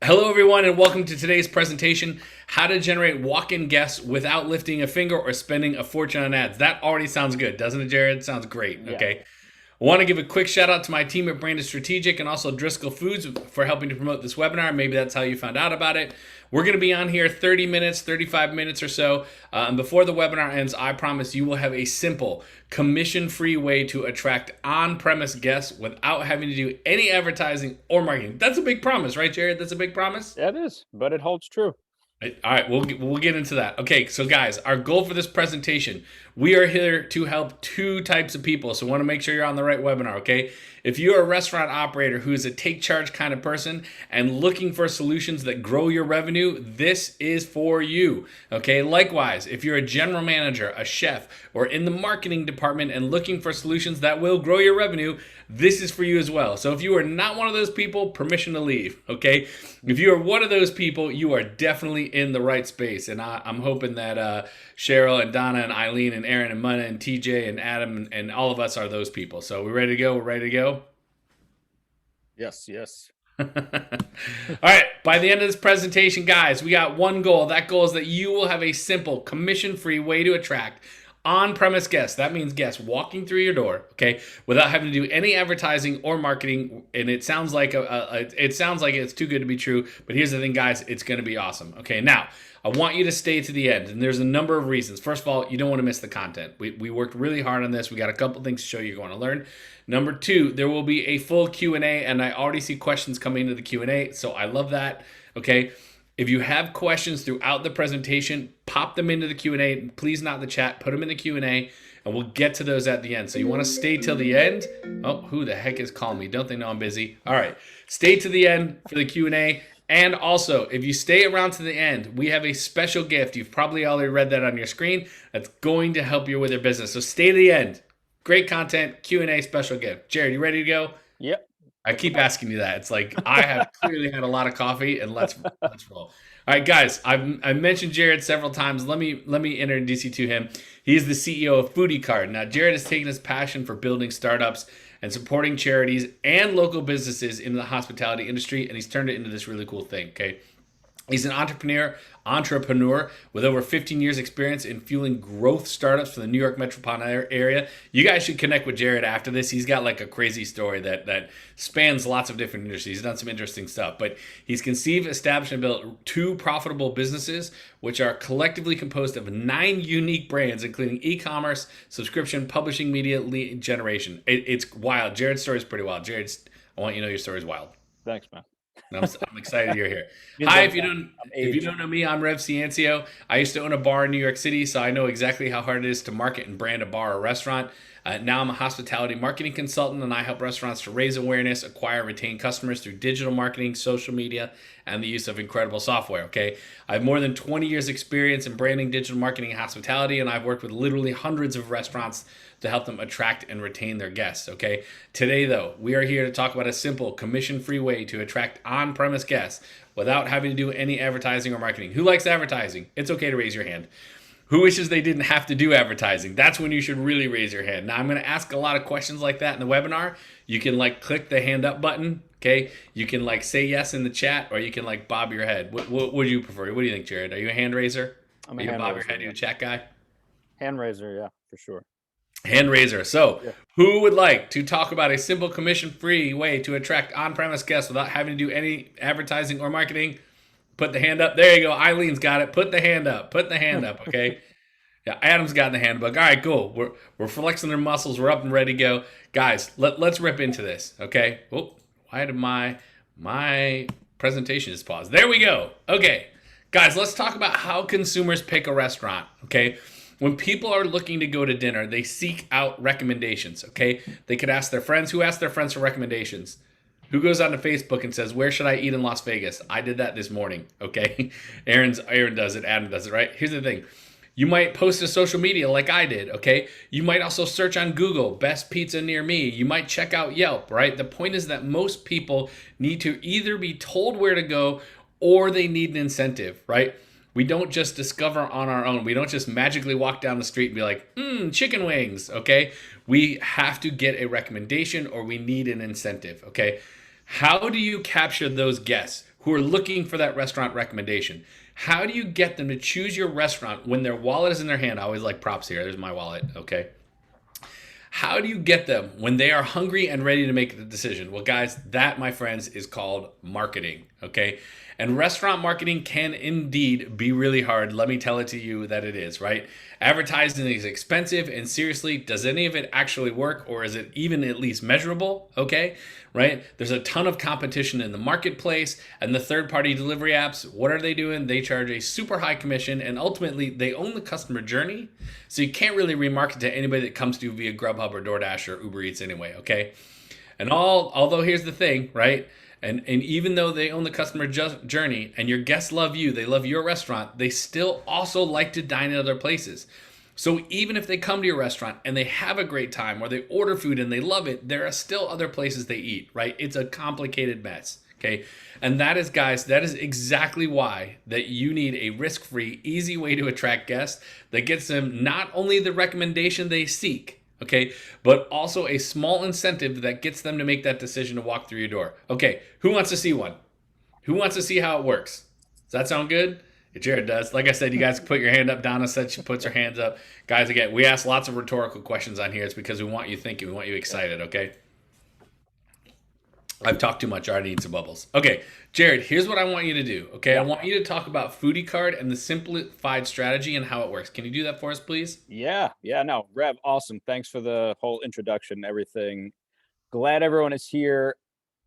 Hello, everyone, and welcome to today's presentation, how to generate walk-in guests without lifting a finger or spending a fortune on ads. That already sounds good, doesn't it, Jared? Sounds great, Yeah. okay? I want to give a quick shout out to my team at Branded Strategic and also Driscoll Foods for helping to promote this webinar. Maybe that's how you found out about it. We're going to be on here 30 minutes, 35 minutes or so. And before the webinar ends, I promise you will have a simple, commission-free way to attract on-premise guests without having to do any advertising or marketing. That's a big promise, right, Jared? That's a big promise? It is, but it holds true. All right, we'll get into that. Okay, so guys, our goal for this presentation, we are here to help two types of people. So, want to make sure you're on the right webinar. Okay, if you're a restaurant operator who is a take charge kind of person and looking for solutions that grow your revenue, this is for you. Okay, likewise, if you're a general manager, a chef, or in the marketing department and looking for solutions that will grow your revenue, this is for you as well. So if you are not one of those people, permission to leave, okay? If you are one of those people, you are definitely in the right space. And I'm hoping that Cheryl and Donna and Eileen and Aaron and Munna and TJ and Adam and all of us are those people. So we ready to go? We're ready to go? Yes. All right, by the end of this presentation, guys, we got one goal. That goal is that you will have a simple, commission-free way to attract on-premise guests. That means guests walking through your door, okay, without having to do any advertising or marketing. And it sounds like it's too good to be true. But here's the thing, guys, it's going to be awesome. Okay, now I want you to stay to the end, and there's a number of reasons. First of all, you don't want to miss the content. We worked really hard on this. We got a couple things to show you you're going to learn. Number two, there will be a full Q&A, and I already see questions coming into the Q&A, so I love that. Okay. If you have questions throughout the presentation, pop them into the Q&A. Please not the chat. Put them in the Q&A, and we'll get to those at the end. So you want to stay till the end. Oh, who the heck is calling me? Don't they know I'm busy? All right. Stay to the end for the Q&A. And also, if you stay around to the end, we have a special gift. You've probably already read that on your screen. That's going to help you with your business. So stay to the end. Great content, Q&A, special gift. Jared, you ready to go? Yep. I keep asking you that. It's like I have clearly had a lot of coffee, and let's roll. All right, guys. I've mentioned Jared several times. Let me introduce you to him. He's the CEO of Foodie Card. Now, Jared has taken his passion for building startups and supporting charities and local businesses in the hospitality industry, and he's turned it into this really cool thing. Okay. He's an entrepreneur with over 15 years experience in fueling growth startups for the New York metropolitan area. You guys should connect with Jared after this. He's got like a crazy story that spans lots of different industries. He's done some interesting stuff, but he's conceived, established, and built two profitable businesses, which are collectively composed of 9 unique brands, including e-commerce, subscription, publishing, media, lead generation. It's wild. Jared's story is pretty wild. I want you to know your story is wild. Thanks, man. I'm excited you're here. Hi, if you don't know me, I'm Rev Ciancio. I used to own a bar in New York City, so I know exactly how hard it is to market and brand a bar or restaurant. Now I'm a hospitality marketing consultant, and I help restaurants to raise awareness, acquire, and retain customers through digital marketing, social media, and the use of incredible software. Okay, I have more than 20 years experience in branding, digital marketing, and hospitality, and I've worked with literally hundreds of restaurants to help them attract and retain their guests. Okay, today though, we are here to talk about a simple, commission-free way to attract on-premise guests without having to do any advertising or marketing. Who likes advertising? It's okay to raise your hand. Who wishes they didn't have to do advertising? That's when you should really raise your hand. Now, I'm going to ask a lot of questions like that in the webinar. You can click the hand up button, okay? You can say yes in the chat, or you can bob your head. What do you prefer? What do you think, Jared? Are you a hand raiser? I'm Are a you hand bob raiser. your head? Are you a chat guy? Hand raiser, yeah, for sure. Hand raiser. So, Yeah. who would like to talk about a simple commission-free way to attract on-premise guests without having to do any advertising or marketing? Put the hand up. There you go. Eileen's got it. Put the hand up. Put the hand up, okay? Yeah, Adam's got in the handbook. All right, cool. We're flexing their muscles. We're up and ready to go, guys. Let's rip into this, okay? Oh, why did my presentation just pause? There we go. Okay, guys, let's talk about how consumers pick a restaurant. Okay, when people are looking to go to dinner, they seek out recommendations. Okay, they could ask their friends. Who asked their friends for recommendations? Who goes onto Facebook and says, "Where should I eat in Las Vegas?" I did that this morning. Okay, Aaron does it. Adam does it. Right. Here's the thing. You might post to social media like I did, okay? You might also search on Google, best pizza near me. You might check out Yelp, right? The point is that most people need to either be told where to go or they need an incentive, right? We don't just discover on our own. We don't just magically walk down the street and be like, chicken wings, okay? We have to get a recommendation or we need an incentive, okay? How do you capture those guests? who are looking for that restaurant recommendation. How do you get them to choose your restaurant when their wallet is in their hand? I always like props here. There's my wallet. Okay. How do you get them when they are hungry and ready to make the decision? Well, guys, that, my friends, is called marketing. Okay. And restaurant marketing can indeed be really hard. Let me tell it to you that it is, right? Advertising is expensive, and seriously, does any of it actually work, or is it even at least measurable? Okay, right? There's a ton of competition in the marketplace, and the third party delivery apps, what are they doing? They charge a super high commission, and ultimately, they own the customer journey. So you can't really remarket to anybody that comes to you via Grubhub or DoorDash or Uber Eats anyway, okay? And although here's the thing, right? And even though they own the customer journey and your guests love you, they love your restaurant, they still also like to dine at other places. So even if they come to your restaurant and they have a great time, or they order food and they love it, there are still other places they eat, right? It's a complicated mess, okay? And that is, guys, that is exactly why that you need a risk-free, easy way to attract guests that gets them not only the recommendation they seek, okay, but also a small incentive that gets them to make that decision to walk through your door. Okay, who wants to see one? Who wants to see how it works? Does that sound good? Jared does. Like I said, you guys put your hand up. Donna said she puts her hands up. Guys, again, we ask lots of rhetorical questions on here. It's because we want you thinking. We want you excited, okay? I've talked too much. I already need some bubbles. Okay, Jared, here's what I want you to do, okay? Yeah. I want you to talk about Foodie Card and the simplified strategy and how it works. Can you do that for us, please? Yeah. Yeah. No, Rev, awesome. Thanks for the whole introduction and everything. Glad everyone is here.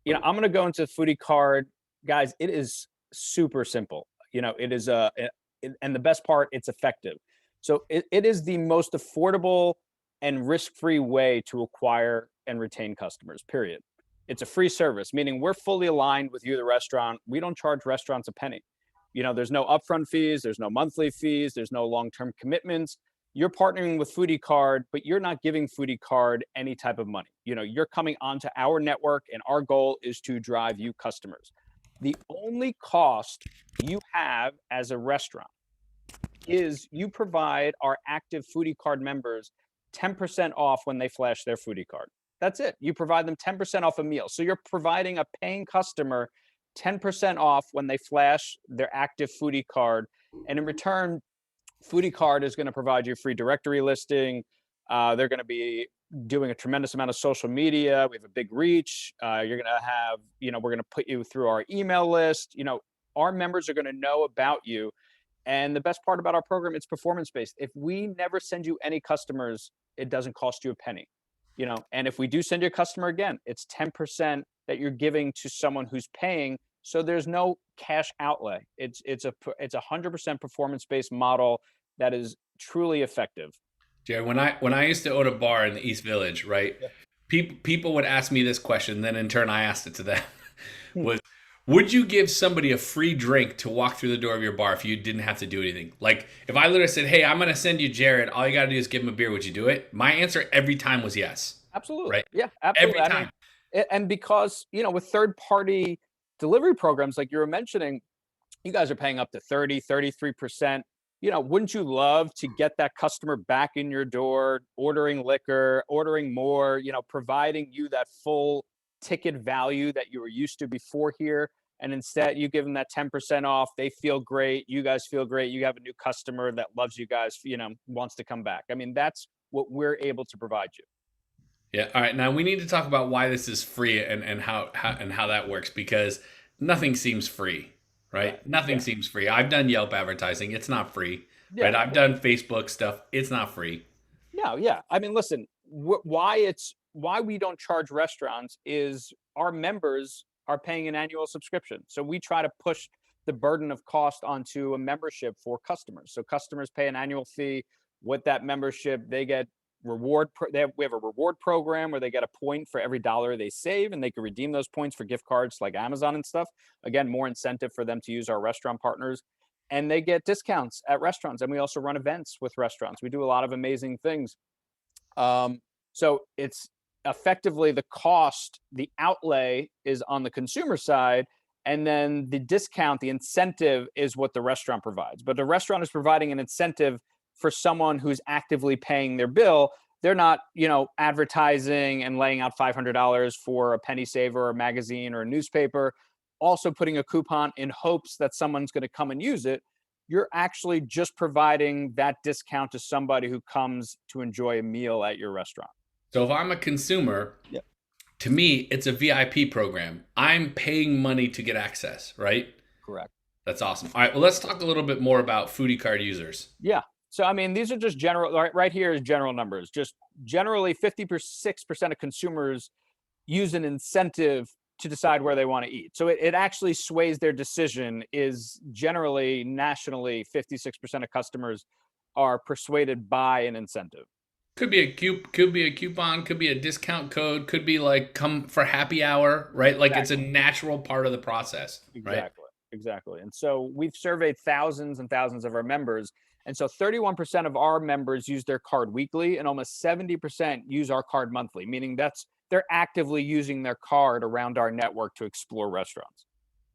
I'm going to go into Foodie Card. Guys, it is super simple. It is and the best part, it's effective. So it is the most affordable and risk-free way to acquire and retain customers, period. It's a free service, meaning we're fully aligned with you, the restaurant. We don't charge restaurants a penny. There's no upfront fees, there's no monthly fees, there's no long-term commitments. You're partnering with Foodie Card, but you're not giving Foodie Card any type of money. You're coming onto our network, and our goal is to drive you customers. The only cost you have as a restaurant is you provide our active Foodie Card members 10% off when they flash their Foodie Card. That's it. You provide them 10% off a meal. So you're providing a paying customer 10% off when they flash their active Foodie Card. And in return, Foodie Card is going to provide you free directory listing. They're going to be doing a tremendous amount of social media. We have a big reach. You're going to have, we're going to put you through our email list. Our members are going to know about you. And the best part about our program, it's performance-based. If we never send you any customers, it doesn't cost you a penny. And if we do send you a customer again, it's 10% that you're giving to someone who's paying. So there's no cash outlay. It's a 100% performance-based model that is truly effective. Jared, when I used to own a bar in the East Village, right? Yeah. People would ask me this question, then in turn I asked it to them. Was, would you give somebody a free drink to walk through the door of your bar if you didn't have to do anything? Like if I literally said, "Hey, I'm going to send you Jared. All you got to do is give him a beer. Would you do it?" My answer every time was yes. Absolutely. Right? Yeah, absolutely. Every time. And because, with third-party delivery programs like you were mentioning, you guys are paying up to 30, 33%. Wouldn't you love to get that customer back in your door, ordering liquor, ordering more, providing you that full ticket value that you were used to before here? And instead you give them that 10% off. They feel great. You guys feel great. You have a new customer that loves you guys, wants to come back. I mean, that's what we're able to provide you. Yeah. All right. Now we need to talk about why this is free and how that works, because nothing seems free, right? Yeah. Nothing Yeah. seems free. I've done Yelp advertising. It's not free, Yeah. right? I've done Facebook stuff. It's not free. No, yeah. I mean, listen, why we don't charge restaurants is our members are paying an annual subscription. So we try to push the burden of cost onto a membership for customers. So customers pay an annual fee. With that membership, they get we have a reward program where they get a point for every dollar they save, and they can redeem those points for gift cards like Amazon and stuff. Again, more incentive for them to use our restaurant partners, and they get discounts at restaurants. And we also run events with restaurants. We do a lot of amazing things. So it's effectively the cost, the outlay is on the consumer side, and then the discount, the incentive is what the restaurant provides. But the restaurant is providing an incentive for someone who's actively paying their bill. They're not, advertising and laying out $500 for a penny saver or a magazine or a newspaper. also putting a coupon in hopes that someone's going to come and use it. You're actually just providing that discount to somebody who comes to enjoy a meal at your restaurant. So if I'm a consumer, Yeah, to me, it's a VIP program. I'm paying money to get access, right? correct. That's awesome. All right, well, let's talk a little bit more about Foodie Card users. Yeah. So, I mean, these are just general, right here is general numbers. Just generally 56% of consumers use an incentive to decide where they want to eat. So it actually sways their decision. Is generally nationally 56% of customers are persuaded by an incentive. Could be could be a coupon, could be a discount code, could be like come for happy hour, right? Like it's a Exactly. natural part of the process, right? Exactly. Exactly. And so we've surveyed thousands and thousands of our members. And so 31% of our members use their card weekly, and almost 70% use our card monthly, meaning that's they're actively using their card around our network to explore restaurants.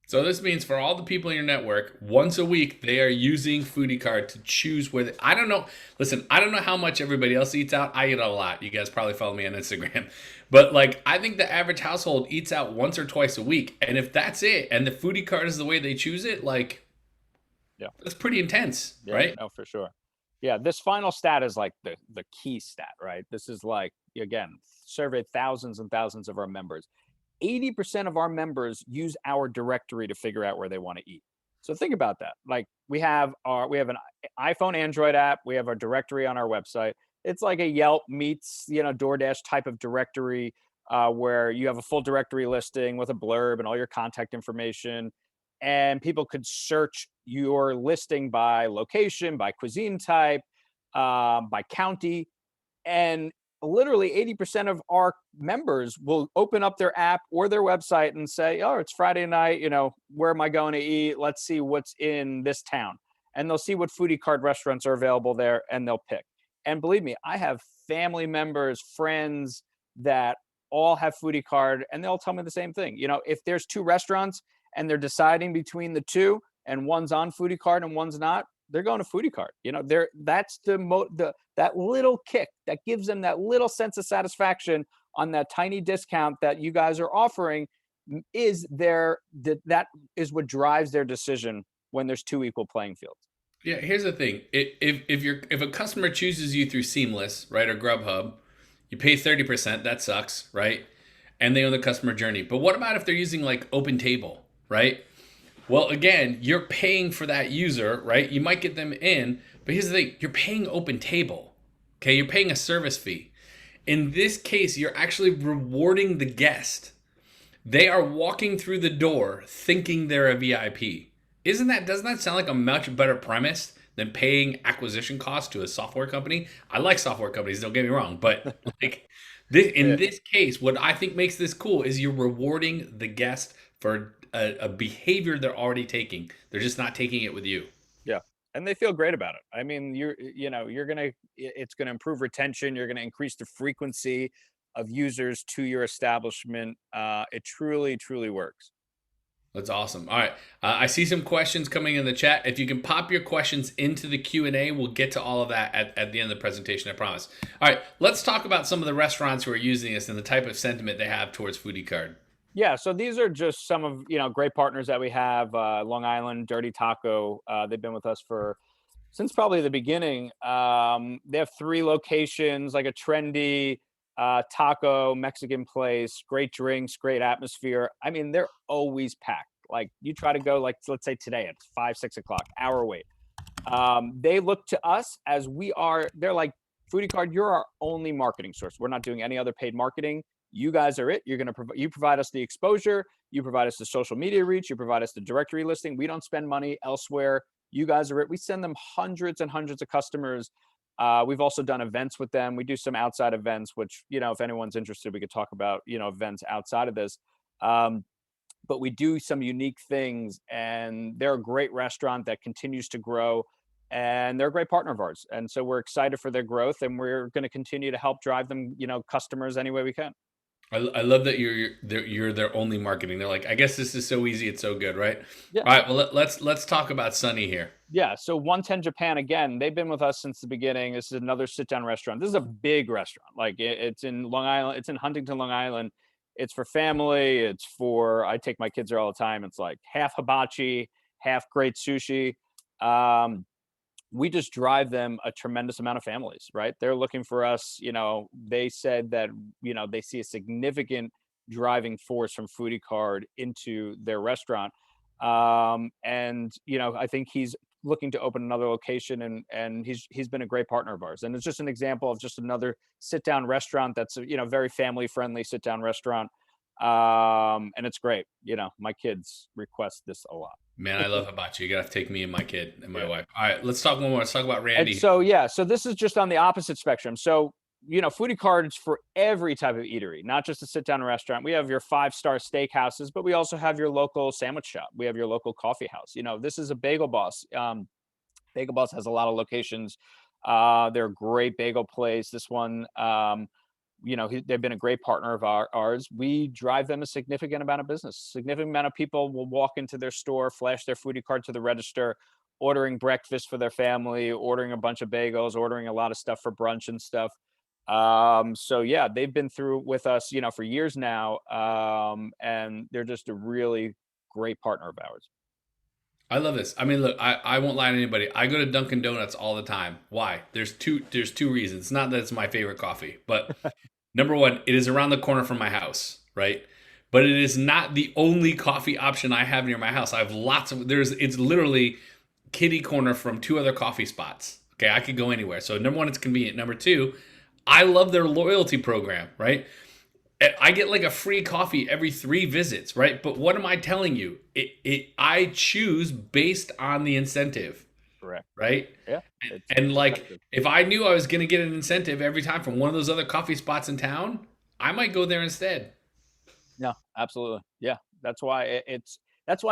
So this means for all the people in your network, once a week they are using Foodie Card to choose where they, I don't know. Listen, I don't know how much everybody else eats out. I eat a lot. You guys probably follow me on Instagram. But like I think the average household eats out once or twice a week. And if that's it and the Foodie Card is the way they choose it, like Yeah. that's pretty intense, Yeah, right? no, for sure. Yeah, this final stat is like the key stat, right? This is like, again, surveyed thousands and thousands of our members. 80% of our members use our directory to figure out where they want to eat. So think about that. Like we have an iPhone Android app, we have our directory on our website. It's like a Yelp meets, DoorDash type of directory, where you have a full directory listing with a blurb and all your contact information, and people could search your listing by location, by cuisine type, by county, and literally 80% of our members will open up their app or their website and say, "Oh, it's Friday night, where am I going to eat? Let's see what's in this town." And they'll see what Foodie Card restaurants are available there, and they'll pick. And believe me, I have family members, friends that all have Foodie Card, and they'll tell me the same thing. If there's two restaurants and they're deciding between the two, and one's on Foodie Card and one's not, they're going to Foodie Card. That's that little kick that gives them that little sense of satisfaction on that tiny discount that you guys are offering that is what drives their decision when there's two equal playing fields. Yeah, here's the thing. If a customer chooses you through Seamless, right, or Grubhub, you pay 30%, that sucks, right? And they own the customer journey. But what about if they're using like Open Table, right? Well, again, you're paying for that user, right? You might get them in, but here's the thing, you're paying Open Table. Okay, you're paying a service fee. In this case, you're actually rewarding the guest. They are walking through the door thinking they're a VIP. Doesn't that sound like a much better premise than paying acquisition costs to a software company? I like software companies, don't get me wrong, but like in this case, what I think makes this cool is you're rewarding the guest for a behavior they're already taking. They're just not taking it with you. Yeah. And they feel great about it. I mean, it's going to improve retention. You're going to increase the frequency of users to your establishment. It truly, truly works. That's awesome. All right. I see some questions coming in the chat. If you can pop your questions into the Q&A, we'll get to all of that at the end of the presentation, I promise. All right. Let's talk about some of the restaurants who are using this and the type of sentiment they have towards Foodie Card. Yeah, so these are just some of great partners that we have. Long Island Dirty Taco, they've been with us since probably the beginning. They have 3 locations, like a trendy taco Mexican place, great drinks, great atmosphere. I mean, they're always packed. Like you try to go, like let's say today at 5-6 o'clock, hour wait. They look to us as they're like, Foodie Card, you're our only marketing source. We're not doing any other paid marketing. You guys are it. You provide us the exposure. You provide us the social media reach. You provide us the directory listing. We don't spend money elsewhere. You guys are it. We send them hundreds and hundreds of customers. We've also done events with them. We do some outside events, which, if anyone's interested, we could talk about, events outside of this. But we do some unique things, and they're a great restaurant that continues to grow, and they're a great partner of ours. And so we're excited for their growth, and we're going to continue to help drive them, customers any way we can. I love that you're their only marketing. They're like, I guess this is so easy, it's so good, right? Yeah. All right, well let's talk about Sunny here. Yeah, so 110 Japan, again, they've been with us since the beginning. This is another sit-down restaurant. This is a big restaurant. Like it's in Long Island. It's in Huntington, Long Island. It's for family. It's for, I take my kids there all the time. It's like half hibachi, half great sushi. Um, we just drive them a tremendous amount of families, right? They're looking for us. They said that, they see a significant driving force from Foodie Card into their restaurant. And, I think he's looking to open another location, and he's been a great partner of ours. And it's just an example of just another sit down restaurant that's a, very family friendly sit down restaurant. And it's great. My kids request this a lot. Man, I love hibachi. You gotta take me and my kid and my Yeah. wife. All right, let's talk one more. Let's talk about And Randy. so, yeah, so this is just on the opposite spectrum. So, Foodie Cards for every type of eatery, not just a sit down restaurant. We have your 5-star steakhouses, but we also have your local sandwich shop. We have your local coffee house. This is a Bagel Boss. Bagel Boss has a lot of locations. They're a great bagel place. This one, they've been a great partner of ours. We drive them a significant amount of business. Significant amount of people will walk into their store, flash their Foodie Card to the register, ordering breakfast for their family, ordering a bunch of bagels, ordering a lot of stuff for brunch and stuff. So yeah, they've been through with us, for years now. And they're just a really great partner of ours. I love this. I mean, look, I won't lie to anybody. I go to Dunkin' Donuts all the time. Why? There's two reasons. It's not that it's my favorite coffee, but number one, it is around the corner from my house, right? But it is not the only coffee option I have near my house. I have lots of it's literally kitty corner from two other coffee spots. Okay, I could go anywhere. So number one, it's convenient. Number two, I love their loyalty program, right? I get like a free coffee every 3 visits, right? But what am I telling you? I choose based on the incentive, Correct. right? Yeah. And It's like, effective. if I knew I was going to get an incentive every time from one of those other coffee spots in town, I might go there instead. No, absolutely. Yeah. That's why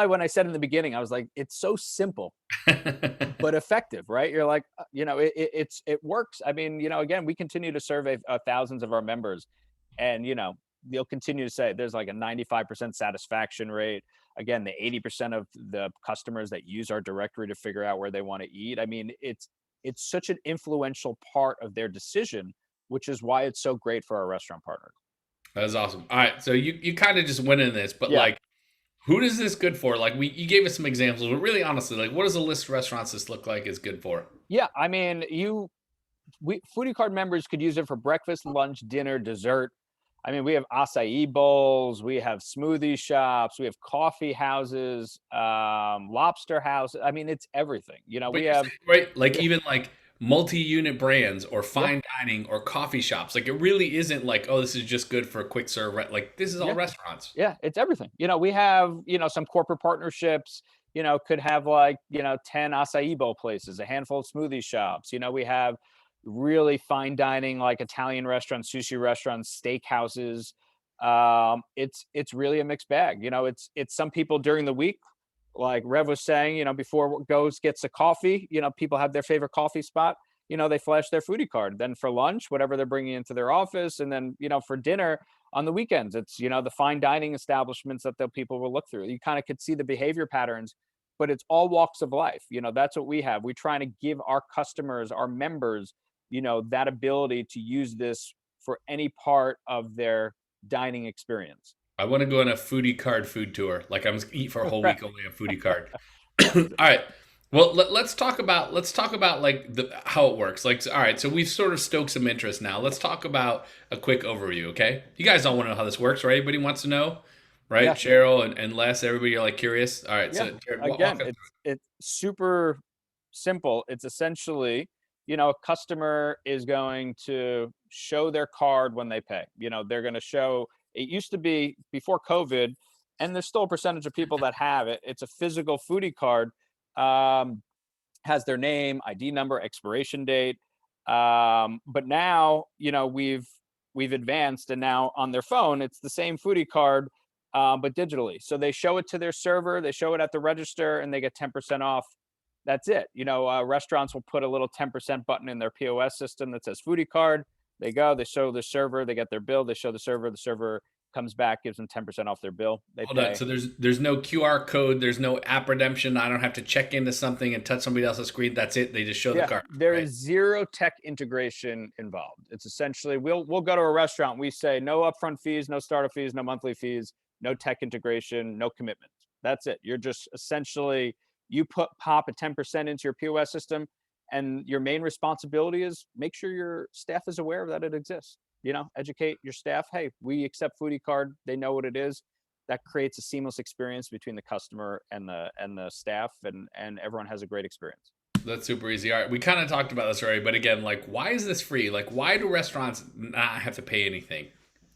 when I said in the beginning, I was like, it's so simple but effective, right? You're like, it works. I mean, again, we continue to survey thousands of our members, and they'll continue to say there's like a 95% satisfaction rate. Again, the 80% of the customers that use our directory to figure out where they want to eat. I mean, it's such an influential part of their decision, which is why it's so great for our restaurant partners. That was awesome. All right, so you kind of just went in this, but Yeah. like, who is this good for? Like, you gave us some examples, but really honestly, like, what does a list of restaurants this look like is good for? Yeah. I mean, Foodie Card members could use it for breakfast, lunch, dinner, dessert. I mean, we have acai bowls, we have smoothie shops, we have coffee houses, lobster houses. I mean, it's everything. But We you're have, saying, right, like yeah, even like multi-unit brands or yeah, fine dining or coffee shops. Like, it really isn't like, oh, this is just good for a quick serve. Like, this is all yeah, restaurants. yeah, it's everything. We have, some corporate partnerships, could have like, 10 acai bowl places, a handful of smoothie shops. We have really fine dining, like Italian restaurants, sushi restaurants, steak houses. It's really a mixed bag. It's some people during the week, like Rev was saying, before goes gets a coffee, people have their favorite coffee spot. They flash their Foodie Card. Then for lunch, whatever they're bringing into their office, and then for dinner on the weekends, it's the fine dining establishments that the people will look through. You kind of could see the behavior patterns, but it's all walks of life. That's what we have. We're trying to give our customers, our members, that ability to use this for any part of their dining experience. I want to go on a Foodie Card food tour. Like, I'm gonna eat for a whole Right. week only on Foodie Card. Yeah. All right. Well, let's talk about like how it works. Like, all right, so we've sort of stoked some interest now. Let's talk about a quick overview, okay? You guys all want to know how this works, right? Everybody wants to know, right? Yeah. Cheryl and Les, everybody are like curious. All right, Yeah. so Jared, Again, walk us it's super simple. It's essentially, a customer is going to show their card when they pay. They're going to show. It used to be before COVID, and there's still a percentage of people that have it. It's a physical Foodie Card, has their name, ID number, expiration date. But now, we've advanced, and now on their phone, it's the same Foodie Card, but digitally. So they show it to their server, they show it at the register, and they get 10% off. That's it. Restaurants will put a little 10% button in their POS system that says Foodie Card. They go, they show the server, they get their bill, they show the server comes back, gives them 10% off their bill. They Hold on. pay. So there's no QR code. There's no app redemption. I don't have to check into something and touch somebody else's screen. That's it. They just show the Yeah, card, there right? is zero tech integration involved. It's essentially we'll go to a restaurant. We say no upfront fees, no startup fees, no monthly fees, no tech integration, no commitment. That's it. You're just essentially you pop a 10% into your POS system, and your main responsibility is make sure your staff is aware that it exists. Educate your staff. Hey, we accept Foodie Card. They know what it is. That creates a seamless experience between the customer and the staff, and everyone has a great experience. That's super easy. All right, we kind of talked about this already, but again, like, why is this free? Like, why do restaurants not have to pay anything?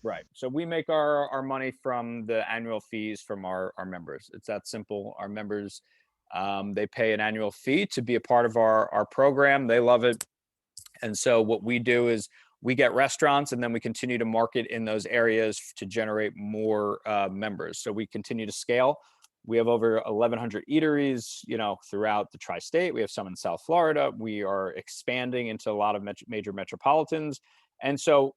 Right. So we make our money from the annual fees from our members. It's that simple. Our members, they pay an annual fee to be a part of our program. They love it. And so what we do is we get restaurants, and then we continue to market in those areas to generate more members. So we continue to scale. We have over 1,100 eateries, throughout the tri-state. We have some in South Florida. We are expanding into a lot of major metropolitans. And so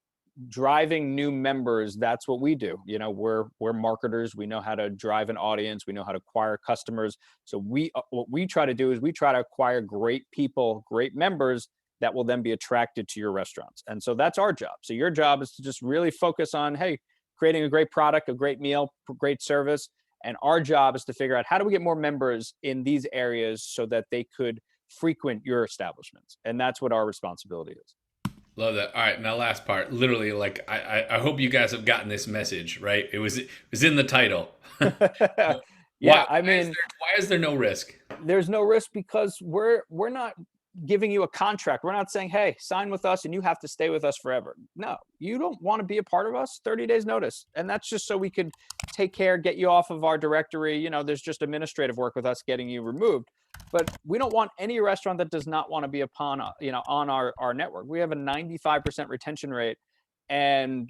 driving new members, that's what we do. We're marketers. We know how to drive an audience. We know how to acquire customers. So what we try to do is we try to acquire great people, great members that will then be attracted to your restaurants. And so that's our job. So your job is to just really focus on, hey, creating a great product, a great meal, great service. And our job is to figure out how do we get more members in these areas so that they could frequent your establishments. And that's what our responsibility is. Love that. All right, now last part. Literally, like, I hope you guys have gotten this message, right? It was in the title. Yeah, Why is there no risk? there's no risk because we're not giving you a contract. We're not saying, hey, sign with us and you have to stay with us forever. No, you don't want to be a part of us, 30 days notice. And that's just so we could take care, get you off of our directory. There's just administrative work with us getting you removed. But we don't want any restaurant that does not want to be on our network. We have a 95% retention rate, and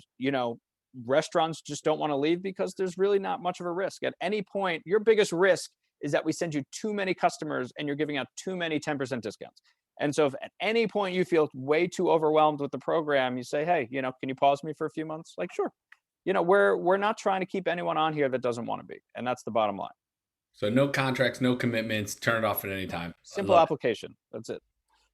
restaurants just don't want to leave because there's really not much of a risk. At any point, your biggest risk is that we send you too many customers and you're giving out too many 10% discounts. And so if at any point you feel way too overwhelmed with the program, you say, hey, can you pause me for a few months? Like, sure. We're not trying to keep anyone on here that doesn't want to be. And that's the bottom line. So no contracts, no commitments, turn it off at any time. Simple application. That's it.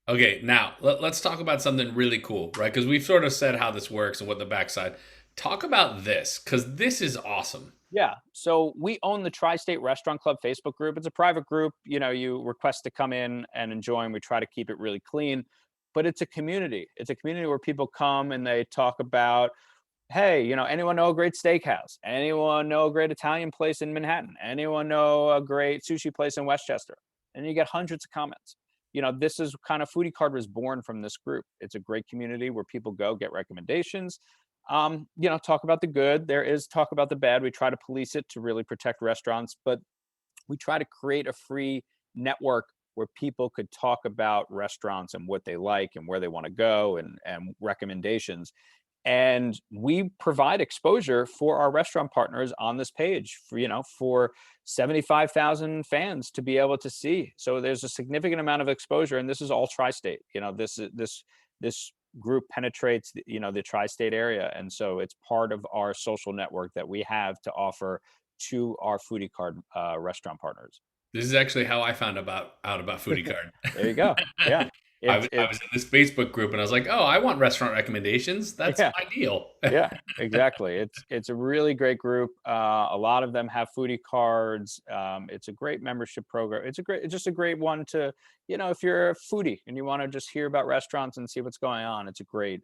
Okay, now let's talk about something really cool, right? Because we've sort of said how this works and what the backside. Talk about this, because this is awesome. Yeah. So we own the Tri-State Restaurant Club Facebook group. It's a private group. You request to come in and enjoy, and we try to keep it really clean. But it's a community. It's a community where people come and they talk about, hey, anyone know a great steakhouse? Anyone know a great Italian place in Manhattan? Anyone know a great sushi place in Westchester? And you get hundreds of comments. This is kind of Foodie Card was born from this group. It's a great community where people go get recommendations. Talk about the good. There is talk about the bad. We try to police it to really protect restaurants, but we try to create a free network where people could talk about restaurants and what they like and where they want to go and recommendations. And we provide exposure for our restaurant partners on this page for 75,000 fans to be able to see. So there's a significant amount of exposure, and this is all tri-state. This group penetrates the tri-state area, and so it's part of our social network that we have to offer to our Foodie Card restaurant partners. This is actually how I found out about Foodie Card. There you go. Yeah. I was in this Facebook group and I was like, oh, I want restaurant recommendations. That's my deal. Yeah, exactly. It's a really great group. A lot of them have Foodie Cards. It's a great membership program. It's just a great one to, if you're a foodie and you want to just hear about restaurants and see what's going on, it's a great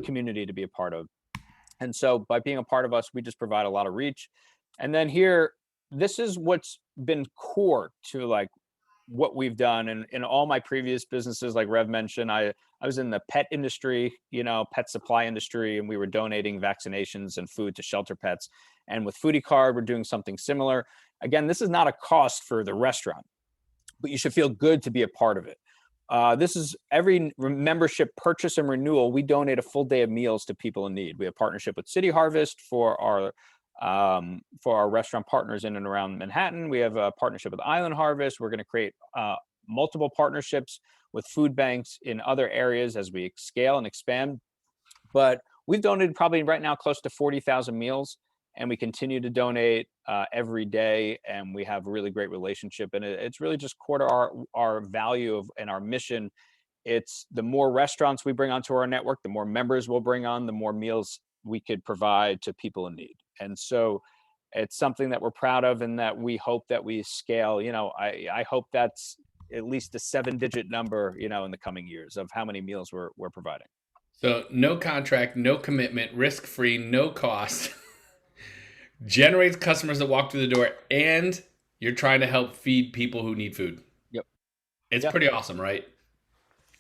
community to be a part of. And so by being a part of us, we just provide a lot of reach. And then here, this is what's been core to like what we've done. And in all my previous businesses, like Rev mentioned, I was in the pet industry, pet supply industry, and we were donating vaccinations and food to shelter pets. And with Foodie Card, we're doing something similar. Again, this is not a cost for the restaurant, but you should feel good to be a part of it. This is every membership purchase and renewal. We donate a full day of meals to people in need. We have partnership with City Harvest for our restaurant partners in and around Manhattan. We have a partnership with Island Harvest. We're going to create multiple partnerships with food banks in other areas as we scale and expand. But we've donated probably right now close to 40,000 meals, and we continue to donate every day, and we have a really great relationship. And it's really just core to our value of and our mission. It's the more restaurants we bring onto our network, the more members we'll bring on, the more meals we could provide to people in need. And so it's something that we're proud of, and that we hope that we scale. I hope that's at least a 7-digit number, in the coming years of how many meals we're providing. So no contract, no commitment, risk free, no cost. Generates customers that walk through the door, and you're trying to help feed people who need food. Yep. It's Yep. pretty awesome, right?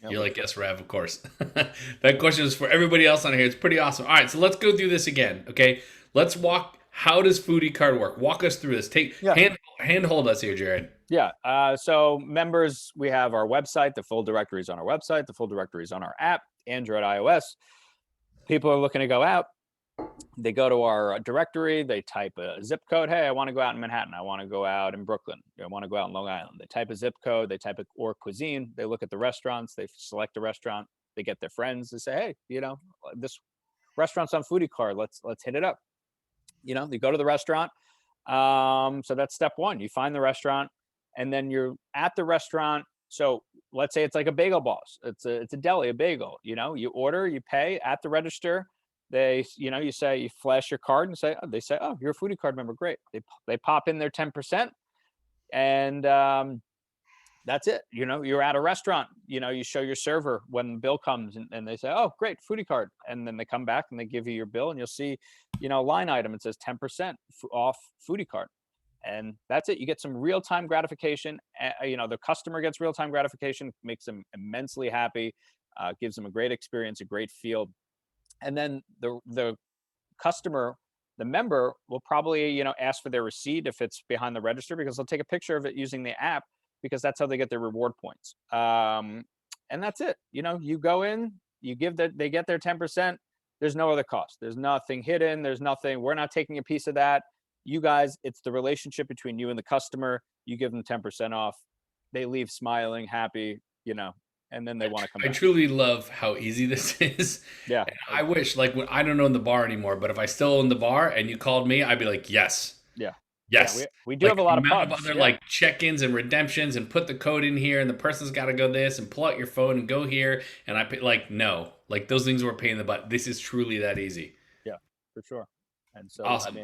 Yep. You're like, yes, Rev, of course. That question is for everybody else on here. It's pretty awesome. All right, so let's go through this again, okay? Let's walk. How does Foodie Card work? Walk us through this. Hand hold us here, Jared. Yeah. So members, we have our website. The full directory is on our website. The full directory is on our app, Android, iOS. People are looking to go out. They go to our directory. They type a zip code. Hey, I want to go out in Manhattan. I want to go out in Brooklyn. I want to go out in Long Island. They type a zip code. They type or cuisine. They look at the restaurants. They select a restaurant. They get their friends to say, hey, this restaurant's on Foodie Card. Let's hit it up. They go to the restaurant. So that's step one. You find the restaurant, and then you're at the restaurant. So let's say it's like a bagel boss. It's a deli, a bagel. You order, you pay at the register. They, you flash your card and they say, oh, you're a Foodie Card member. Great. They pop in their 10%, and that's it. You're at a restaurant. You show your server when the bill comes, and they say, oh, great, Foodie Card. And then they come back and they give you your bill, and you'll see, a line item. It says 10% off Foodie Card. And that's it. You get some real-time gratification. The customer gets real-time gratification, makes them immensely happy, gives them a great experience, a great feel. And then the customer, the member, will probably, ask for their receipt if it's behind the register, because they'll take a picture of it using the app, because that's how they get their reward points. And that's it. You go in, they get their 10%. There's no other cost. There's nothing hidden. There's nothing. We're not taking a piece of that. You guys, it's the relationship between you and the customer. You give them 10% off. They leave smiling, happy, and then they want to come back. I truly love how easy this is. Yeah. And I wish, like, when I don't own the bar anymore, but if I still own the bar and you called me, I'd be like, yes. Yeah. Yes. Yeah, we do have a lot of pubs. Other like check-ins and redemptions, and put the code in here, and the person's got to go this and pull out your phone and go here. And I no, like those things were a pain in the butt. This is truly that easy. Yeah, for sure. And so, awesome.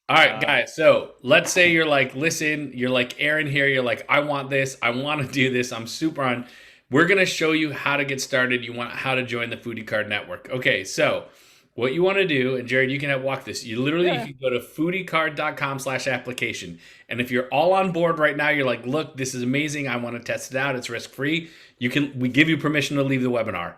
All right, guys. So let's say you're like, listen, you're like Aaron here. You're like, I want this. I want to do this. I'm super on. We're going to show you how to get started. You want how to join the Foodie Card Network. Okay, so what you want to do, and Jared, you can walk this. You literally you can go to foodiecard.com/application. And if you're all on board right now, you're like, look, this is amazing. I want to test it out. It's risk-free. We give you permission to leave the webinar.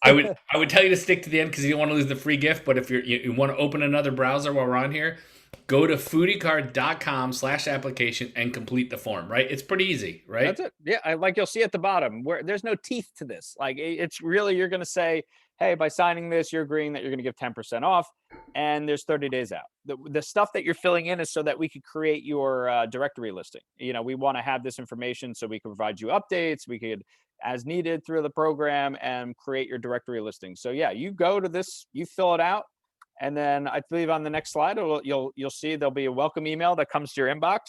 I would tell you to stick to the end because you don't want to lose the free gift. But if you want to open another browser while we're on here, go to foodiecard.com/application and complete the form, right? It's pretty easy, right? That's it. Yeah. Like you'll see at the bottom where there's no teeth to this. Like it's really, you're going to say, hey, by signing this, you're agreeing that you're going to give 10% off, and there's 30 days out. The stuff that you're filling in is so that we could create your directory listing. We want to have this information so we can provide you updates. We could, as needed through the program, and create your directory listing. So yeah, you go to this, you fill it out. And then I believe on the next slide, you'll see there'll be a welcome email that comes to your inbox.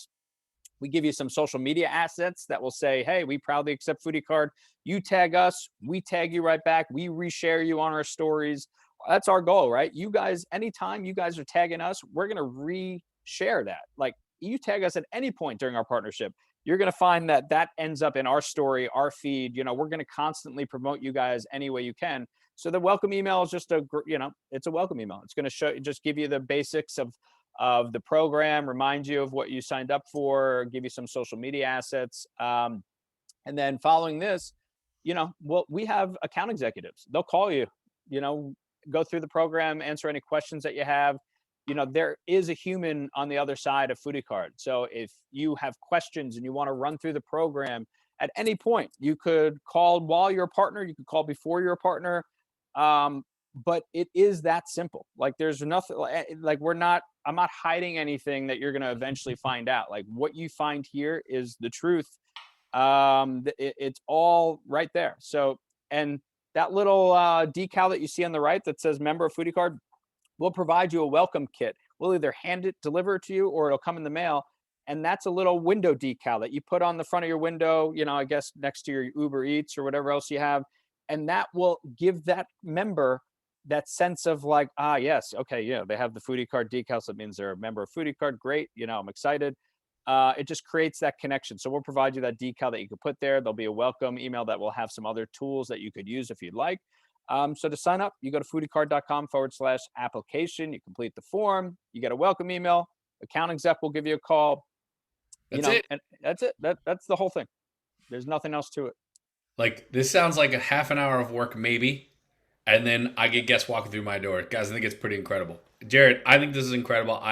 We give you some social media assets that will say, hey, we proudly accept Foodie Card. You tag us, we tag you right back. We reshare you on our stories. That's our goal, right? You guys, anytime you guys are tagging us, we're going to reshare that. Like you tag us at any point during our partnership, you're going to find that ends up in our story, our feed. We're going to constantly promote you guys any way you can. So the welcome email is just it's a welcome email. It's going to just give you the basics of the program, remind you of what you signed up for, give you some social media assets. And then following this, we have account executives. They'll call you, go through the program, answer any questions that you have. There is a human on the other side of Foodie Card. So if you have questions and you want to run through the program at any point, you could call while you're a partner, you could call before you're a partner. But it is that simple. Like there's nothing, like I'm not hiding anything that you're going to eventually find out. Like what you find here is the truth. It's all right there. So, and that little decal that you see on the right that says member of Foodie Card, we'll provide you a welcome kit. We'll either hand it, deliver it to you, or it'll come in the mail. And that's a little window decal that you put on the front of your window, I guess next to your Uber Eats or whatever else you have. And that will give that member that sense of like, yes, okay, yeah, they have the Foodie Card decals. That means they're a member of Foodie Card. Great. I'm excited. It just creates that connection. So we'll provide you that decal that you can put there. There'll be a welcome email that will have some other tools that you could use if you'd like. So to sign up, you go to foodiecard.com/application. You complete the form. You get a welcome email. Account exec will give you a call. That's it. And that's it. That's the whole thing. There's nothing else to it. Like, this sounds like a half an hour of work, maybe. And then I get guests walking through my door. Guys, I think it's pretty incredible. Jared, I think this is incredible.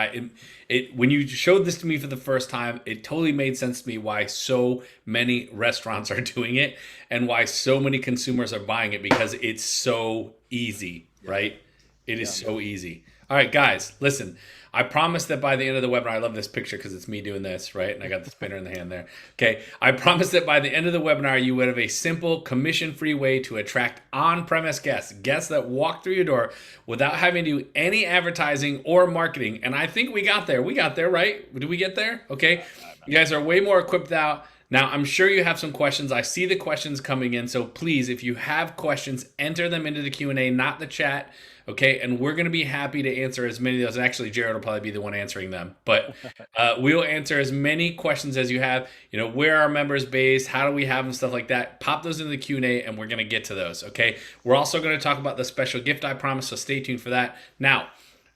When you showed this to me for the first time, it totally made sense to me why so many restaurants are doing it and why so many consumers are buying it, because it's so easy, right? It is so easy. All right, guys, listen. I promise that by the end of the webinar, I love this picture because it's me doing this, right? And I got the spinner in the hand there. Okay, I promise that by the end of the webinar, you would have a simple, commission-free way to attract on-premise guests that walk through your door without having to do any advertising or marketing. And I think we got there. We got there, right? Did we get there? Okay, you guys are way more equipped now. Now, I'm sure you have some questions. I see the questions coming in. So please, if you have questions, enter them into the Q&A, not the chat. Okay, and we're going to be happy to answer as many of those. Actually, Jared will probably be the one answering them. But we'll answer as many questions as you have. Where are our members based? How do we have them? Stuff like that. Pop those into the Q&A, and we're going to get to those. Okay, we're also going to talk about the special gift, I promise, so stay tuned for that. Now,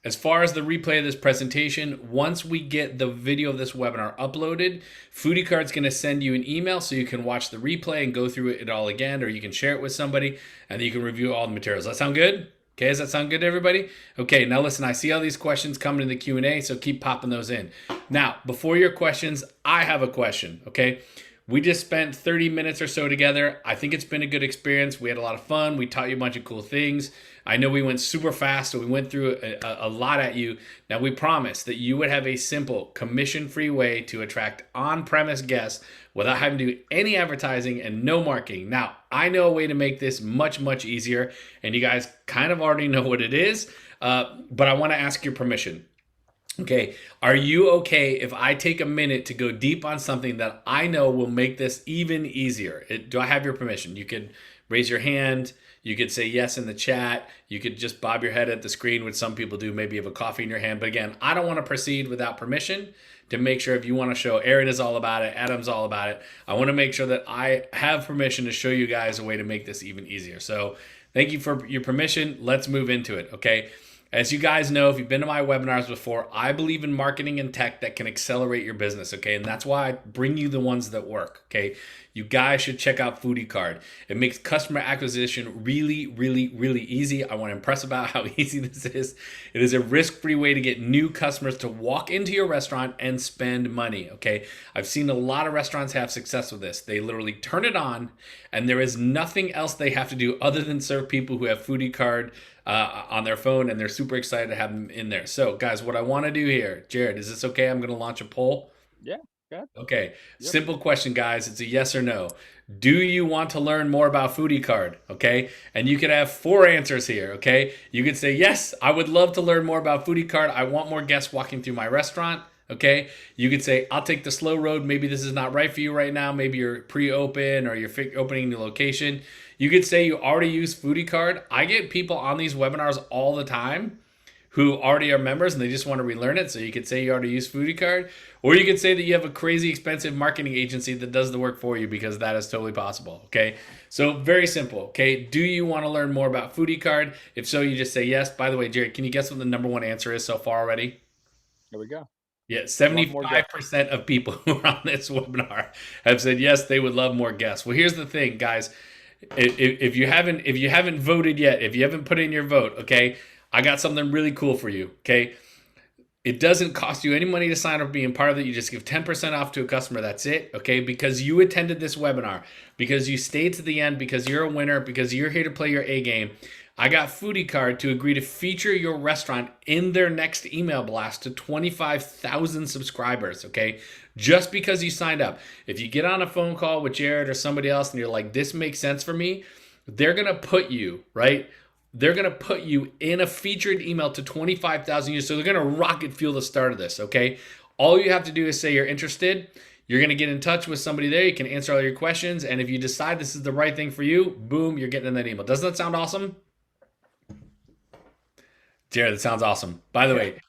as far as the replay of this presentation, once we get the video of this webinar uploaded, Foodie Card's going to send you an email so you can watch the replay and go through it all again, or you can share it with somebody, and then you can review all the materials. Does that sound good? Okay, does that sound good to everybody? Okay, now listen, I see all these questions coming in the Q&A, so keep popping those in. Now, before your questions, I have a question, okay? We just spent 30 minutes or so together. I think it's been a good experience. We had a lot of fun. We taught you a bunch of cool things. I know we went super fast, so we went through a lot at you. Now, we promised that you would have a simple, commission-free way to attract on-premise guests without having to do any advertising and no marketing. Now, I know a way to make this much, much easier, and you guys kind of already know what it is, but I want to ask your permission. Okay, are you okay if I take a minute to go deep on something that I know will make this even easier? Do I have your permission? You could raise your hand. You could say yes in the chat. You could just bob your head at the screen, which some people do. Maybe you have a coffee in your hand. But again, I don't want to proceed without permission, to make sure if you want to show. Aaron is all about it. Adam's all about it. I want to make sure that I have permission to show you guys a way to make this even easier. So thank you for your permission. Let's move into it, okay? As you guys know, if you've been to my webinars before, I believe in marketing and tech that can accelerate your business, okay? And that's why I bring you the ones that work, okay? You guys should check out Foodie Card. It makes customer acquisition really, really, really easy. I want to impress about how easy this is. It is a risk-free way to get new customers to walk into your restaurant and spend money, okay? I've seen a lot of restaurants have success with this. They literally turn it on, and there is nothing else they have to do other than serve people who have Foodie Card on their phone, and they're super excited to have them in there. So, guys, what I want to do here, Jared, is this okay? I'm going to launch a poll. Yeah. Good. Okay. Yep. Simple question, guys. It's a yes or no. Do you want to learn more about Foodie Card? Okay. And you could have 4 answers here. Okay. You could say, yes, I would love to learn more about Foodie Card. I want more guests walking through my restaurant. Okay. You could say, I'll take the slow road. Maybe this is not right for you right now. Maybe you're pre-open or you're opening the location. You could say you already use Foodie Card. I get people on these webinars all the time who already are members and they just want to relearn it. So you could say you already use Foodie Card, or you could say that you have a crazy expensive marketing agency that does the work for you, because that is totally possible. Okay. So very simple. Okay. Do you want to learn more about Foodie Card? If so, you just say yes. By the way, Jared, can you guess what the number 1 answer is so far already? Here we go. Yeah, 75% of people who are on this webinar have said yes, they would love more guests. Well, here's the thing, guys. If you haven't voted yet, if you haven't put in your vote, okay, I got something really cool for you, okay? It doesn't cost you any money to sign up being part of it. You just give 10% off to a customer. That's it, okay? Because you attended this webinar, because you stayed to the end, because you're a winner, because you're here to play your A game. I got Foodie Card to agree to feature your restaurant in their next email blast to 25,000 subscribers, okay? Just because you signed up. If you get on a phone call with Jared or somebody else and you're like, this makes sense for me, they're going to put you, right? They're going to put you in a featured email to 25,000 users. So they're going to rocket fuel the start of this, okay? All you have to do is say you're interested. You're going to get in touch with somebody there. You can answer all your questions. And if you decide this is the right thing for you, boom, you're getting in that email. Doesn't that sound awesome? Jared, that sounds awesome. By the way,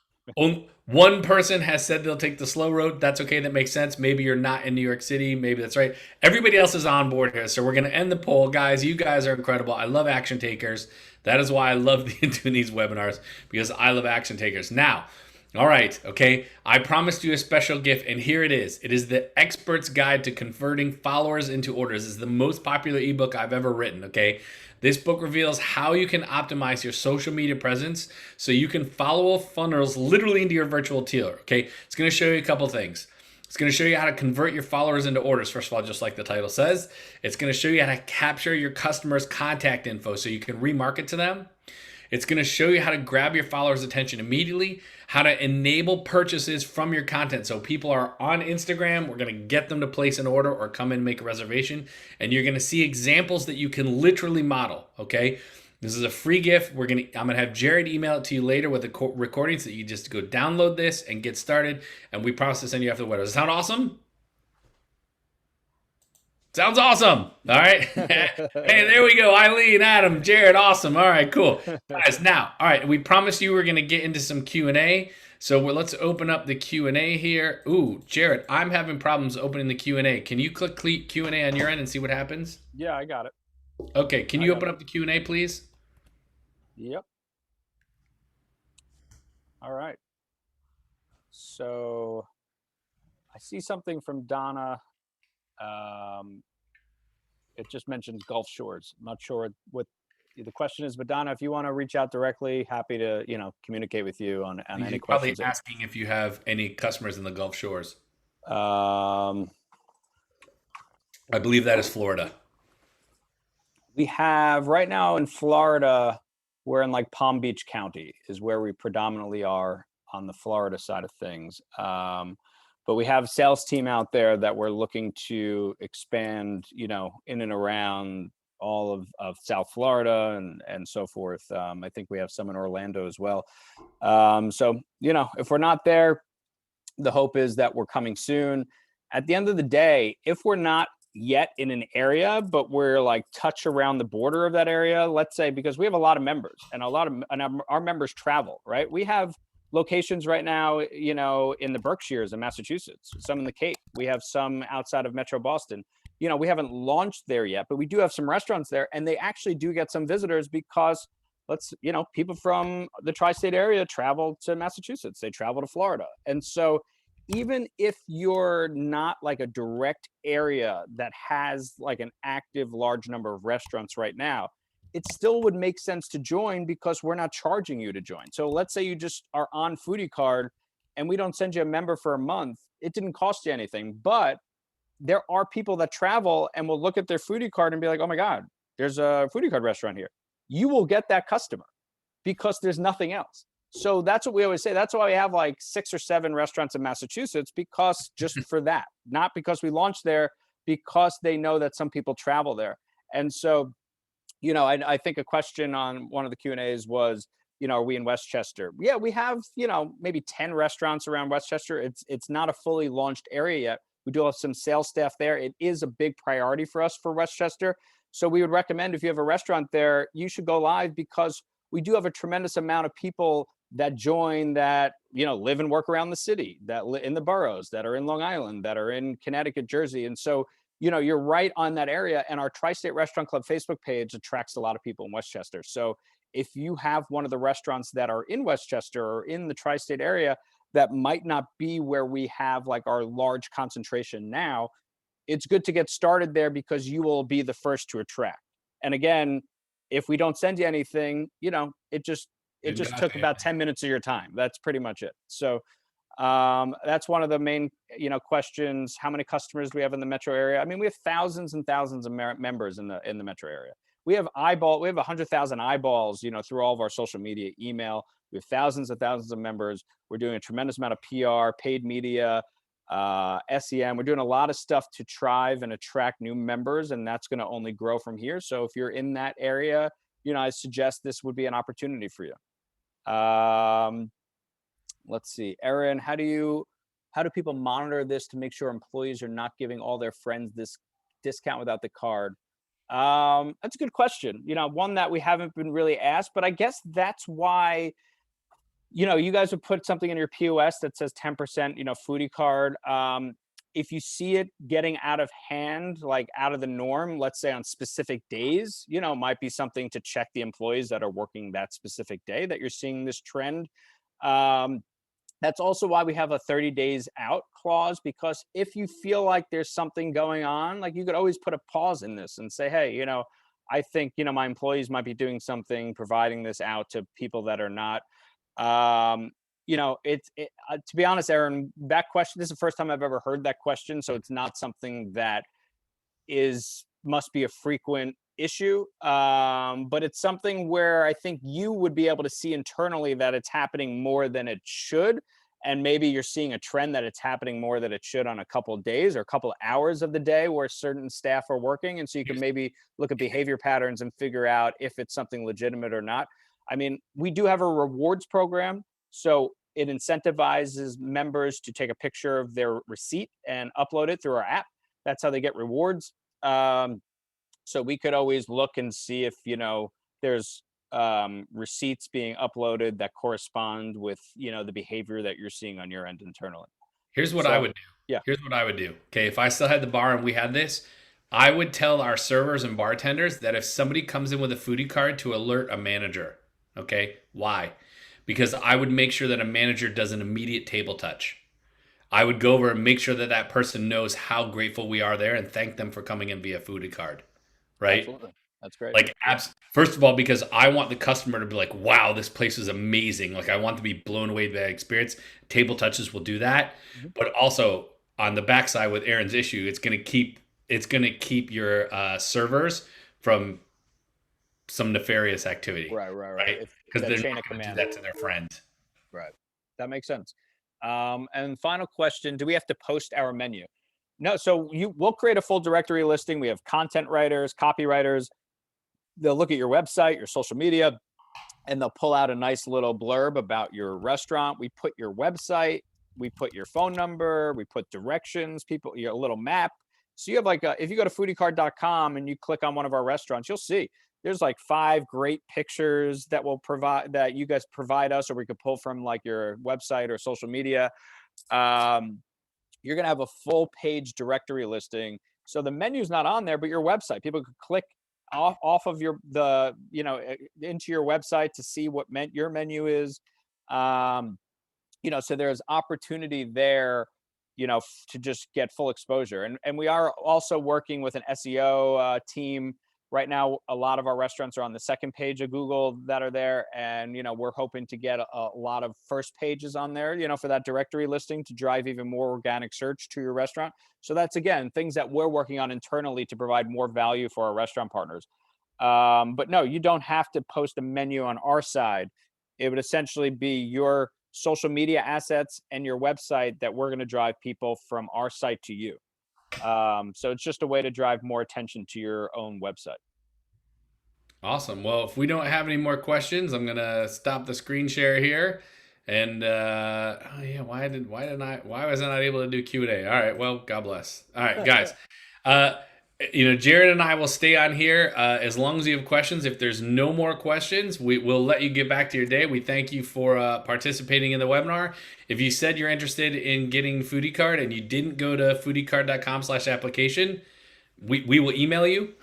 one person has said they'll take the slow road. That's okay. That makes sense. Maybe you're not in New York City. Maybe that's right. Everybody else is on board here. So we're going to end the poll. Guys, you guys are incredible. I love action takers. That is why I love doing these webinars, because I love action takers. Now, all right, okay. I promised you a special gift, and here it is. It is the Expert's Guide to Converting Followers into Orders. This is the most popular ebook I've ever written, okay? This book reveals how you can optimize your social media presence so you can follow funnels literally into your virtual dealer, okay? It's going to show you a couple things. It's going to show you how to convert your followers into orders, first of all, just like the title says. It's going to show you how to capture your customers' contact info so you can remarket to them. It's going to show you how to grab your followers' attention immediately, how to enable purchases from your content. So people are on Instagram, we're going to get them to place an order or come in and make a reservation. And you're going to see examples that you can literally model, okay? This is a free gift. I'm going to have Jared email it to you later with the recording so that you just go download this and get started. And we promise to send you after the webinar. Does that sound awesome? Sounds awesome. All right. Hey, there we go. Eileen, Adam, Jared, awesome. All right, cool. Guys, now, all right, we promised you we're going to get into some Q&A. So let's open up the Q&A here. Ooh, Jared, I'm having problems opening the Q&A. Can you click Q&A on your end and see what happens? Yeah, I got it. Okay, can you open up the Q&A, please? Yep. All right. So I see something from Donna. It just mentions Gulf Shores. I'm not sure what the question is, but Donna, if you want to reach out directly, happy to communicate with you on any questions. Probably asking if you have any customers in the Gulf Shores. I believe that is Florida. We have right now in Florida, we're in like Palm Beach County is where we predominantly are on the Florida side of things. But we have a sales team out there that we're looking to expand, in and around all of South Florida and so forth. I think we have some in Orlando as well. So, if we're not there, the hope is that we're coming soon. At the end of the day, if we're not yet in an area, but we're like touch around the border of that area, let's say, because we have a lot of members and our members travel, right? We have locations right now, in the Berkshires in Massachusetts, some in the Cape. We have some outside of Metro Boston. We haven't launched there yet, but we do have some restaurants there, and they actually do get some visitors because people from the tri-state area travel to Massachusetts, they travel to Florida. And so even if you're not like a direct area that has like an active large number of restaurants right now, it still would make sense to join because we're not charging you to join. So let's say you just are on Foodie Card and we don't send you a member for a month. It didn't cost you anything, but there are people that travel and will look at their Foodie Card and be like, oh my God, there's a Foodie Card restaurant here. You will get that customer because there's nothing else. So that's what we always say. That's why we have like 6 or 7 restaurants in Massachusetts, because just for that, not because we launched there, because they know that some people travel there. And so, I think a question on one of the Q&As was, are we in Westchester? Yeah, we have, maybe 10 restaurants around Westchester. It's not a fully launched area yet. We do have some sales staff there. It is a big priority for us for Westchester. So we would recommend, if you have a restaurant there, you should go live, because we do have a tremendous amount of people that join that, live and work around the city, that in the boroughs, that are in Long Island, that are in Connecticut, Jersey. And so, you're right on that area. And our Tri-State Restaurant Club Facebook page attracts a lot of people in Westchester. So if you have one of the restaurants that are in Westchester or in the Tri-State area that might not be where we have like our large concentration now, it's good to get started there, because you will be the first to attract. And again, if we don't send you anything, it just took about 10 minutes of your time. That's pretty much it. So that's one of the main, questions. How many customers do we have in the metro area? I mean, we have thousands and thousands of members in the metro area. We have 100,000 eyeballs, through all of our social media, email. We have thousands and thousands of members. We're doing a tremendous amount of PR, paid media. SEM. We're doing a lot of stuff to thrive and attract new members, and that's going to only grow from here. So if you're in that area, I suggest this would be an opportunity for you. Let's see, Erin, how do people monitor this to make sure employees are not giving all their friends this discount without the card? That's a good question. One that we haven't been really asked, but I guess that's why, you guys would put something in your POS that says 10%, Foodie Card. If you see it getting out of hand, like out of the norm, let's say on specific days, might be something to check the employees that are working that specific day that you're seeing this trend. That's also why we have a 30 days out clause, because if you feel like there's something going on, like you could always put a pause in this and say, hey, I think, my employees might be doing something, providing this out to people that are not. To be honest, Aaron, that question, this is the first time I've ever heard that question. So it's not something that must be a frequent issue. But it's something where I think you would be able to see internally that it's happening more than it should. And maybe you're seeing a trend that it's happening more than it should on a couple of days or a couple of hours of the day where certain staff are working. And so you can maybe look at behavior patterns and figure out if it's something legitimate or not. I mean, we do have a rewards program, so it incentivizes members to take a picture of their receipt and upload it through our app. That's how they get rewards. So we could always look and see if, there's receipts being uploaded that correspond with, the behavior that you're seeing on your end internally. Here's what I would do. Yeah. Here's what I would do. Okay, if I still had the bar and we had this, I would tell our servers and bartenders that if somebody comes in with a Foodie Card to alert a manager. Okay, why? Because I would make sure that a manager does an immediate table touch. I would go over and make sure that that person knows how grateful we are there and thank them for coming in via Foodie Card. Right? Absolutely. That's great. Like, first of all, because I want the customer to be like, wow, this place is amazing. Like, I want to be blown away by that experience. Table touches will do that. Mm-hmm. But also on the backside with Aaron's issue, it's going to keep your servers from some nefarious activity. Right. Because they're not going to do that to their friends. Right. That makes sense. And final question, do we have to post our menu? No, so we'll create a full directory listing. We have content writers, copywriters. They'll look at your website, your social media, and they'll pull out a nice little blurb about your restaurant. We put your website, we put your phone number, we put directions, your little map. So you have if you go to foodiecard.com and you click on one of our restaurants, you'll see there's 5 great pictures that you guys provide us, or we could pull from your website or social media. You're going to have a full page directory listing. So the menu's not on there, but your website, people could click off of into your website to see what your menu is. So there's opportunity there, to just get full exposure. And we are also working with an SEO team. Right now, a lot of our restaurants are on the second page of Google that are there. And, we're hoping to get a lot of first pages on there, for that directory listing to drive even more organic search to your restaurant. So that's, again, things that we're working on internally to provide more value for our restaurant partners. But no, you don't have to post a menu on our side. It would essentially be your social media assets and your website that we're going to drive people from our site to you. So it's just a way to drive more attention to your own website. Awesome. Well, if we don't have any more questions, I'm gonna stop the screen share here. And why was I not able to do Q&A? All right. Well, God bless. All right, guys. Jared and I will stay on here as long as you have questions. If there's no more questions, we'll let you get back to your day. We thank you for participating in the webinar. If you said you're interested in getting Foodie Card and you didn't go to foodiecard.com/application, we will email you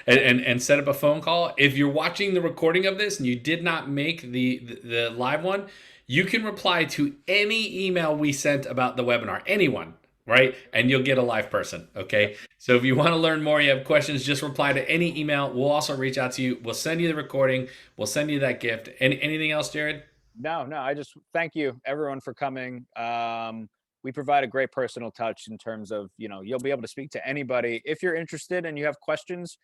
and set up a phone call. If you're watching the recording of this and you did not make the live one, you can reply to any email we sent about the webinar, anyone. Right? And you'll get a live person. Okay. So if you want to learn more, you have questions, just reply to any email. We'll also reach out to you. We'll send you the recording. We'll send you that gift. Anything else, Jared? No, I just thank you everyone for coming. We provide a great personal touch in terms of, you'll be able to speak to anybody. If you're interested and you have questions,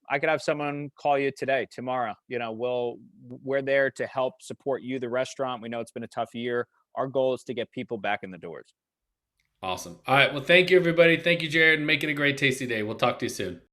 I could have someone call you today, tomorrow. We're there to help support you, the restaurant. We know it's been a tough year. Our goal is to get people back in the doors. Awesome. All right. Well, thank you, everybody. Thank you, Jared, and make it a great tasty day. We'll talk to you soon.